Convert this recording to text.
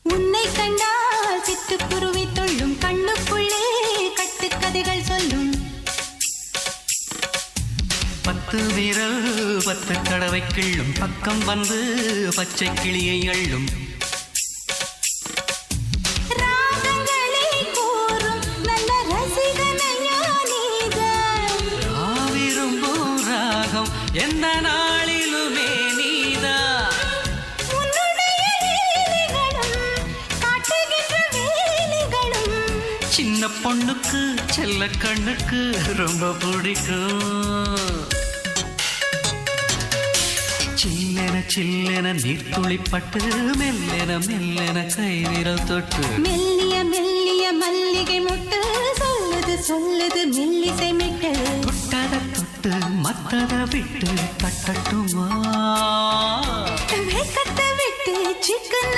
உன்னை கண்டால் சிட்டுக்குருவி தொள்ளும் கண்ணுக்குள்ளே கட்டுக்கதைகள் சொல்லும் 10 விரல் 10 தடவை கிள்ளும் பக்கம் வந்து பச்சை கிளியை அள்ளும் ராகங்களை கூறும் நல்ல ரசிகனையா நீதான் விரும்பும் ராகம் எந்த நாளிலுமே நீதான் உன்னுடைய லீலைகளும் காட்டுகின்ற வேலைகளும் சின்ன பொண்ணுக்கு செல்ல கண்ணுக்கு ரொம்ப பிடிக்கும் சில்லென சில்லென நீர்த்துளிப்பட்டு மெல்லென மெல்லென கை விரல் தொட்டு மெல்லிய மெல்லிய மல்லிகை முட்டு சொல்லுது சொல்லுது மெல்லிசை மிட்டு தொட்டத தொட்டு மத்தத விட்டு தட்டட்டுமா வெக்கத்தை விட்டு சிக்கன